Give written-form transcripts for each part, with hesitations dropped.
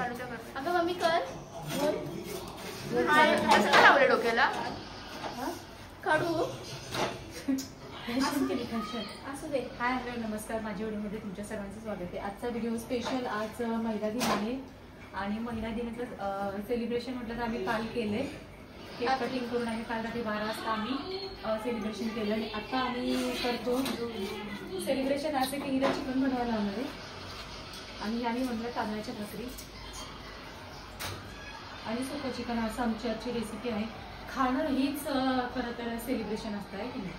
अगं मम्मी कर असं का लावलं डोक्याला काढू असू दे. हाय हॅलो नमस्कार, माझ्या व्हिडिओमध्ये तुमच्या सर्वांचं स्वागत आहे. आजचा व्हिडिओ स्पेशल, आज महिला दिन आहे आणि महिला दिनाचं सेलिब्रेशन म्हटलं तर आम्ही काल केलंय. केक कटिंग करून आम्ही काल रात्री 12 वाजता आम्ही सेलिब्रेशन केलं आणि आता आम्ही करतो सेलिब्रेशन असं की हिला चिकन बनवायला लावणार आहे आणि आम्ही म्हणलं तांदळाच्या भाकरी आणि सुकं चिकन असं आमची आजची रेसिपी आहे. खाणं हीच खरं तर सेलिब्रेशन असतं आहे की नाही.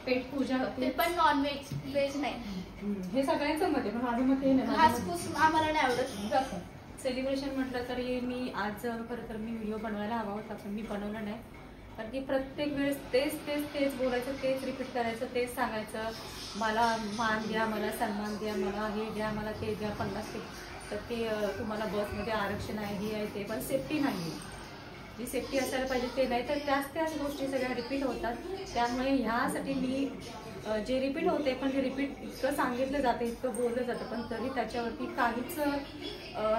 पेट पूजा ते पण नॉन व्हेज, व्हेज नाही. हे सगळ्यांचं मत आहे पण माझं मत हे नाही. घासपूस आम्हाला नाही आवडत. सेलिब्रेशन म्हटलं तरी मी आज खरं तर मी व्हिडिओ बनवायला हवा होता पण मी बनवलं नाही. कारण की प्रत्येक वेळेस तेच बोलायचं, तेच रिपीट करायचं, तेच सांगायचं. मला मान द्या, मला सन्मान द्या, मला हे द्या, मला ते द्या, 50 तर ते तुम्हाला बसमध्ये आरक्षण आहे, हे आहे ते, पण सेफ्टी नाही. जी सेफ्टी असायला पाहिजे ते नाही, तर त्याच गोष्टी सगळ्या रिपीट होतात. त्यामुळे ह्यासाठी मी जे रिपीट होते पण ते रिपीट इतकं सांगितलं जातं, इतकं बोललं जातं, पण तरी त्याच्यावरती काहीच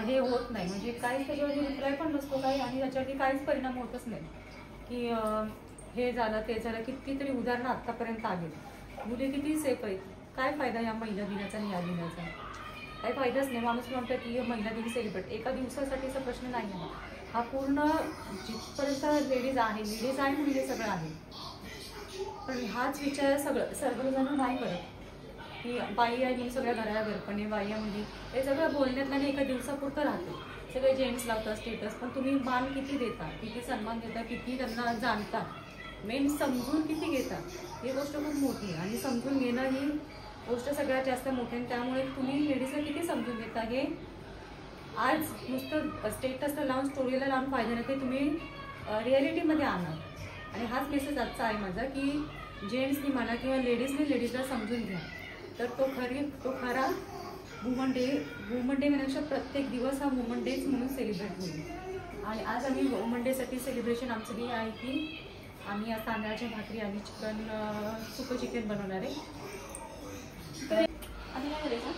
हे होत नाही. म्हणजे काहीच त्याच्यावरती रिप्लाय पण नसतो काही आणि त्याच्यावरती काहीच परिणाम होतच नाही. की हे झालं ते झालं. कितीतरी उदाहरणं आत्तापर्यंत आली. मुली किती सेफ आहेत. काय फायदा या महिला दिनाचा आणि या दिनाचा? काही फायदाच नाही. माणूस म्हणतो की महिला दिन सेलिब्रेट एका दिवसासाठीचा प्रश्न नाही आहे. हा पूर्ण जिथपर्यंत लेडीज आहे म्हणून हे सगळं आहे. पण हाच विचार सर्वजण नाही करत की बाई आहे म्हणून सगळ्या घराला घरपणे बाई आहे म्हणजे हे सगळं बोलण्यातलं आणि एका दिवसापुरतं राहते. सगळे जेंट्स लावतात स्टेटस, पण तुम्ही मान किती देता, किती सन्मान देता, किती त्यांना जाणता, मेन समजून किती घेता, ही गोष्ट खूप मोठी आहे. आणि समजून घेणं ही गोष्ट सगळ्यात जास्त मोठी आहे. त्यामुळे तुम्ही लेडीजला किती समजून घेता हे आज नुसतं स्टेटसला लावून स्टोरीला लावून फायदा नाही, ते तुम्ही रिॲलिटीमध्ये आणा. आणि हाच मेसेज आजचा आहे माझा की जेंट्सनी म्हणा किंवा लेडीजला समजून घ्या. तर तो खरा वुमन डे म्हणण्यापेक्षा प्रत्येक दिवस हा वुमन डेच म्हणून सेलिब्रेट होईल. आणि आज आम्ही वुमन डेसाठी सेलिब्रेशन आमचं हे आहे की आम्ही आज तांदळाच्या भाकरी आणि चिकन सुकं चिकन बनवणार आहे. आणि काय करायचं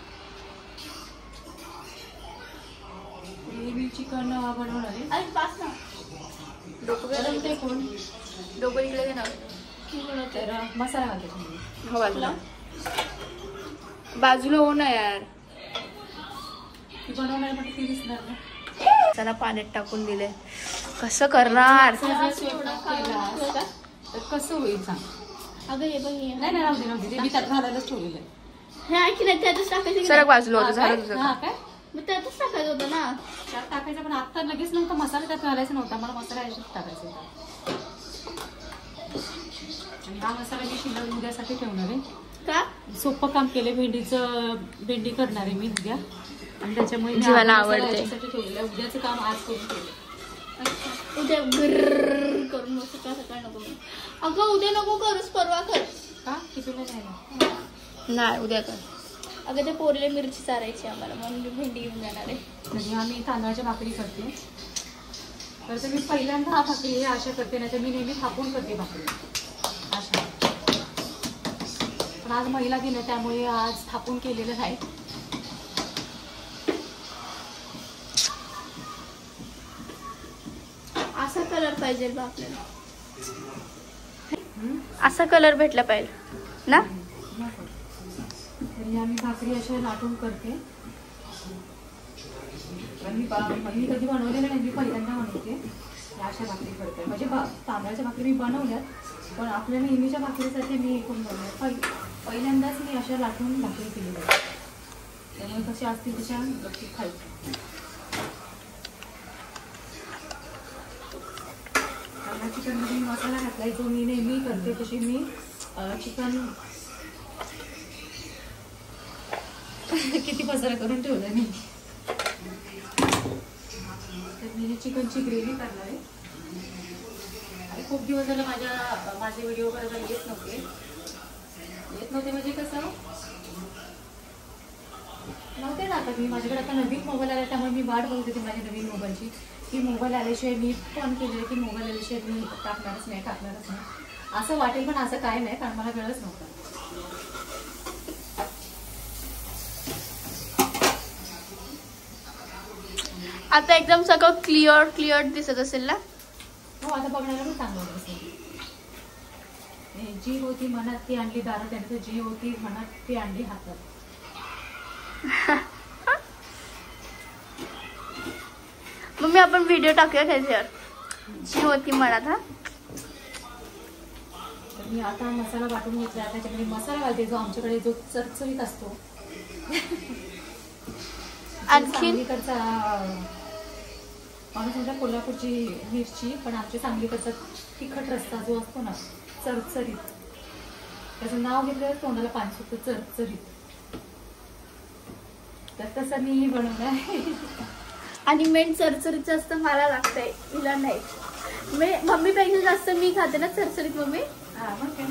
मी चिकन बनवणार आहे. अरे पास ना डोकं ते कोण डोकं इकडे घेणार तर मसाला घालते हो बाजूला हो ना यार. ती बनवणार म्हणजे ती दिसणार ना. त्याला पाण्यात टाकून दिले. कसं करणार तर कसं होईल सांग. अगं हे बघ नाही राहू दे मी त्यात घालायलाच ठेवलेलं आहे. हे आहे की नाही त्यातच टाकायचं. सरक बाजूला होतं झालं तुझं. काय मग त्यातच टाकायचं होतं ना. त्यात टाकायचं पण आता लगेच नव्हतं. मसाला त्यात घालायचा नव्हता. मला मसाला याच्यात टाकायचा होता. आणि हा मसाला मी शिल्लक उद्यासाठी ठेवणार आहे. का सोपं काम केलं. भेंडी करणार आहे मी उद्या आणि त्याच्यामुळे जीवाला आवडते. ठेवलेलं उद्याचं काम आज करून ठेवलं. उद्या गर करून मग सकाळ नको. अगं उद्या नको करूस, परवा कर. का कितीला जायला नाही उद्या कर. अगं ते पोरले मिरची चारायची आम्हाला म्हणून मी भेंडी घेऊन जाणार आहे. म्हणजे आम्ही तांदळाच्या भाकरी करते. तर मी पहिल्यांदा हा भाकरी हे अशा करते, नाही तर मी नेहमी थापून करते भाकरी अशा. पण आज महिला दिन आहे त्यामुळे आज थापून केलेलं आहे. असा कलर पाहिजे बा आपल्याला. असा कलर भेटला पाहिजे ना. तरी आम्ही भाकरी अशा लाटून करते. मी कधी बनवलेलं नाही, मी पहिल्यांदा बनवते. अशा भाकरी करते म्हणजे तांदळाच्या भाकरी मी बनवल्यात पण आपल्या नेहमीच्या भाकरीसाठी मी एकूण बनवल्या. पहिल्यांदाच मी अशा लाटून भाकरी केलेली आहे. त्यामुळे कशा असतील तशा गपचूप खायचं. चिकनमध्ये मसाला घातलाय जो मी नेहमी करते तशी मी चिकन किती पसारा करून ठेवला मी. तर मी चिकनची ग्रेव्ही करणार आहे. आणि खूप दिवस झालं माझे व्हिडिओ करायला येत नव्हते म्हणजे कसं नव्हते ना. आता मी माझ्याकडे आता नवीन मोबाईल आला त्यामुळे मी वाट बघत होते माझ्या नवीन मोबाईलची की मोबाईल आल्याशिवाय मी पण केलेलं की मोबाईल आल्याशिवाय मी टाकणारच नाही. असं वाटेल पण असं काय नाही कारण मला वेळच नव्हता. आता एकदम सगळं क्लिअर दिसत असेल ना? हो, आता बघण्याला पण चांगलं असेल. जी होती मनात ती आणली दारात, त्यांचं जी होती मनात ती आणली हातात. मम्मी आपण व्हिडिओ टाकूया त्याच्यावर, जी होती मनात. हा, तर मी आता मसाला वाटून घेतला. त्याच्यामध्ये मसाला घालते जो आमच्याकडे जो चरचरीत असतो. आणखी माणूस म्हणजे कोल्हापूरची मिरची, पण आमच्या सांगलीकडचा तिखट रस्ता जो असतो ना, चरचरीत, त्याचं नाव घेतलं तोंडाला पाणी सुटतं, चरचरीत. तर तसं मी बनवलं आहे. आणि मेन चरचरीत जास्त मला लागतंय, तिला नाही. मम्मीपेक्षा जास्त मी खाते ना चरचरीत मम्मी. हा, मग काय.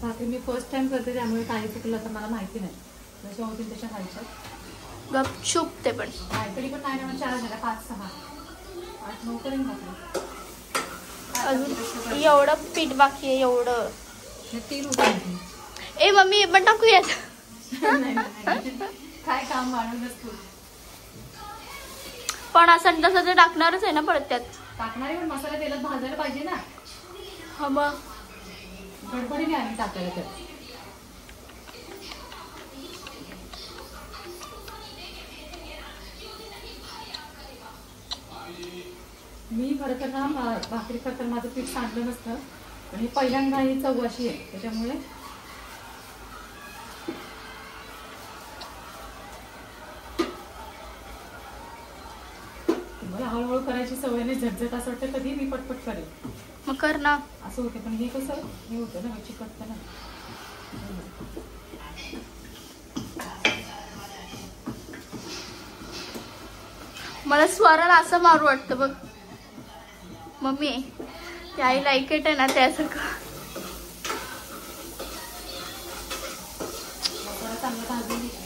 भाकरी मी फर्स्ट टाइम करते, त्यामुळे काही चुकलं तर मला माहिती नाही. जशा होतील तशा खायच्यात. गपचूप. ते पण तरी पण नाही ना, 4 झाल्या, 5, 6, 8, 9 करेन भाकरी. अजून एवढं पीठ बाकी आहे, एवढं. 3 होते. ए मम्मी हे पण टाकूयात. काय काम वाढवूनच तू. पण असं तसं ते टाकणारच आहे ना परत त्यात. टाकणारे पण मसाला तेलात भाजायला पाहिजे ना. हा, मग गडबडीने आम्ही टाकायला तर. मी खरं तर ना भाकरी करताना माझं पीठ सांडलं नसतं, पण हे पहिल्यांदा ही चव अशी आहे, त्याच्यामुळे मला हळूहळू करायची सवय नाही. झटझट असं वाटतं कधी मी पटपट करेल. मग कर ना. असं होतं, पण हे कसं हे होतं ना, चिकटतं ना. मला स्वराला असं मारू वाटतं बघ मम्मी. ते आई लाईकेट आहे ना त्यासारखं. चांगलं भाजून घेतलं.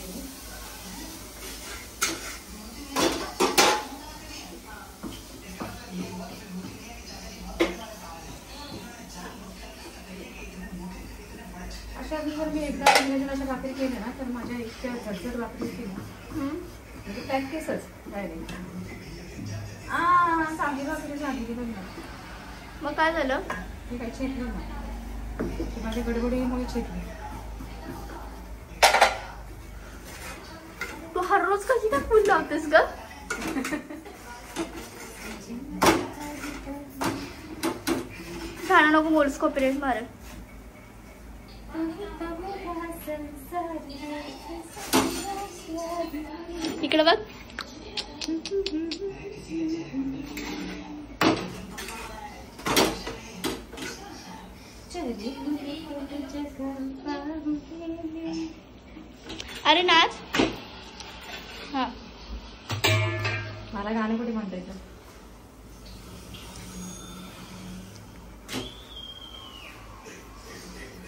अशा मी एकदा अशा भाकरी केल्या ना, तर माझ्या इतक्या झटझट भाकरी केल्या म्हणजे प्रॅक्टिसच डायरेक्ट. चांगली भाकरी झाली की बघ. मग काय झालं? मी काही छेटलं ना, माझ्या गडबडीमुळे छेटली. तू हर रोज कशी काय फुल लावतेस ग? खाणं नको बोलस, कॉपीराइट मारेल. इकडे बघ. अरे नाच. हा, मला गाणं कुठे म्हणता येतं.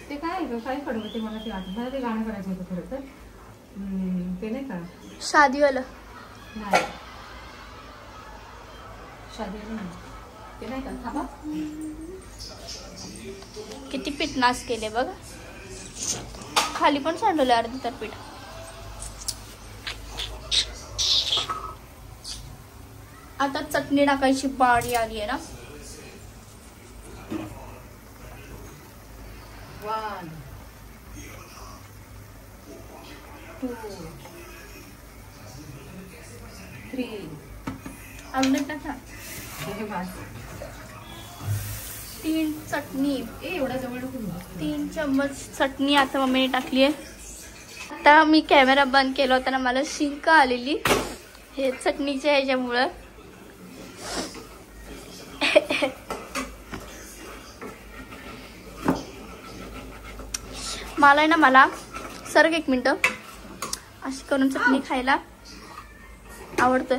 ते काय कडवं ते मला ते आठवतं. मला ते गाणं करायचं होतं खरं तर. ते नाही का शादीवालं? नाही, शादीवालं नाही. ते नाही का थांबा. किती पीठ नाश केले बघ. खाली पण सांडवलं अर्धी तर पीठ. आता चटणी टाकायची पाळी आली आहे ना. 1, 2, 3. अजून टाका. 3 चटणी. एवढा जवळ नको. 3 चम्मच चटणी आता मम्मीने टाकली आहे. आता मी कॅमेरा बंद केला होता ना, मला शिंक आलेली हे चटणीच्या ह्याच्यामुळं. मला ना, मला सरक 1 मिनिट, अशी करून चटणी खायला आवडतं.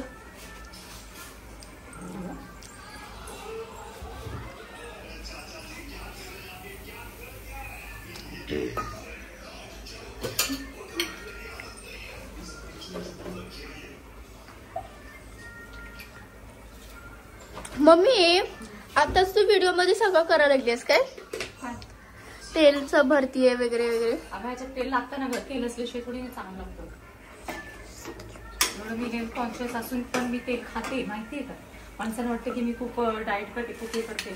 मम्मी आताच तू व्हिडिओ मध्ये सगळं करायला लागलीस काय? तेलचं भरतीये वगैरे वगैरे. अगं ह्याच्यात तेल लागतं ना ग, तेल असल्याशिवाय थोडी चांगलं लागतं. एवढं मी हेल्थ कॉन्शियस असून पण मी तेल खाते, माहितीये का. माणसाला वाटतं की मी खूप डाएट करते, खूप हे करते.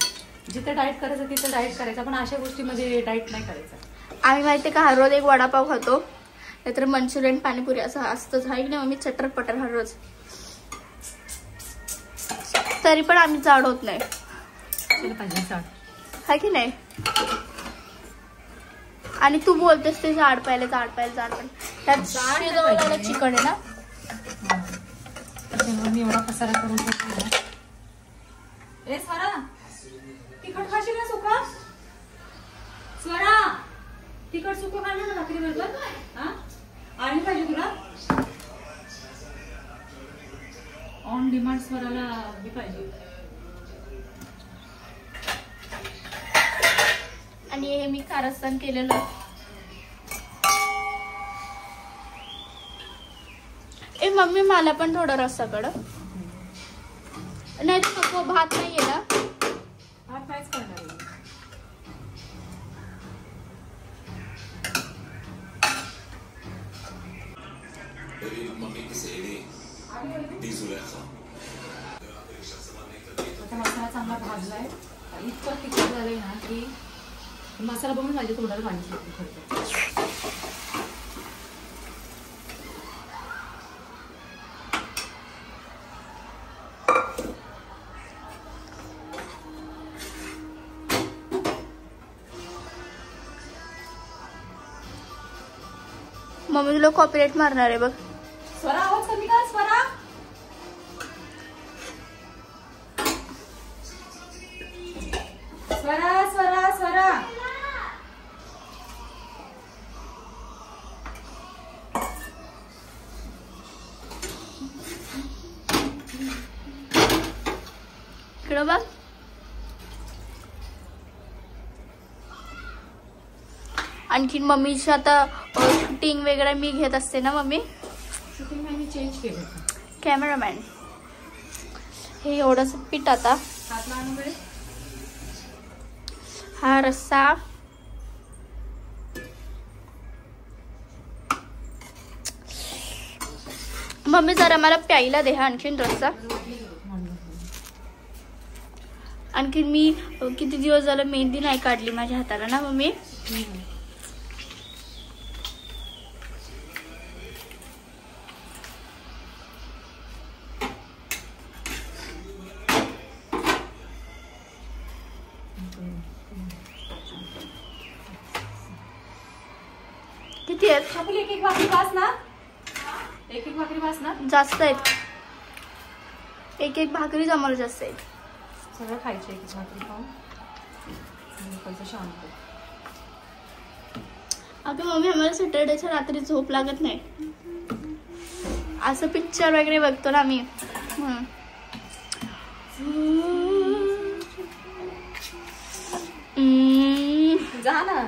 जिथे डाएट करायचं तिथे डाएट करायचं, पण अशा गोष्टीमध्ये डाएट नाही करायचं. आम्ही माहितीये का हर रोज एक वडापाव खातो, नाहीतर मंचुरियन पाणीपुरी असं असतंच. आहे की नाही मम्मी, चटर पटर हर रोज. तरी पण आम्ही जाड होत नाही, आहे की नाही. आणि तू बोलतेस ते जाड पाहिलं, जाड पाहिलं, जाड पाहिलं. त्यात शिजवलेलं चिकन आहे ना. मी एवढा पसारा करून शकते. ए स्वरा, तिखट खाशील ना सुका? स्वरा, तिखट सुकं खाल्लं ना भाकरी बरोबर. हा, आणि पाहिजे तुला ऑन डिमांड. स्वराला बी पाहिजे. आणि हे मी कारस्थान केलेलं. ए मम्मी, मला पण थोडं रस्साकडं. नाही तर नको, भात नाहीये ना. भात कायच करणार आहे. आता मसाला चांगला भाजलाय. इतकं तिखट झालंय ना की मसाला बघून माझ्या तोंडाला पाणी सुटतं. मम्मी तुला कॉपीराइट मारणार आहे बघ. स्वरा, आवाज कमी कर. स्वरा, स्वरा, स्वरा, स्वरा. इकडं बघ. आणखी मम्मीची आता शूटिंग वगैरे मी घेत असते ना मम्मी. शूटिंग मी चेंज केलं. कॅमेरामॅन. हे एवढंच पीठ आता. हात लावून बरे. हा रस्सा. मम्मी जरा मला प्यायला दे आणखीन रस्सा. आणखीन मी किती दिवस झालं मेहंदी नाही काढली माझ्या हाताला ना मम्मी. किती आहेत? शकुली, एक एक भाकरी पास ना. एक एक भाकरी पास ना. जास्त आहेत. एक एक भाकरी जमायला जास्त आहेत. सगळं खायचं एक एक भाकरी खाऊन शांत. अगं मम्मी, आम्हाला सॅटर्डेच्या रात्री झोप लागत नाही. असं पिक्चर वगैरे बघतो ना आम्ही. जा ना.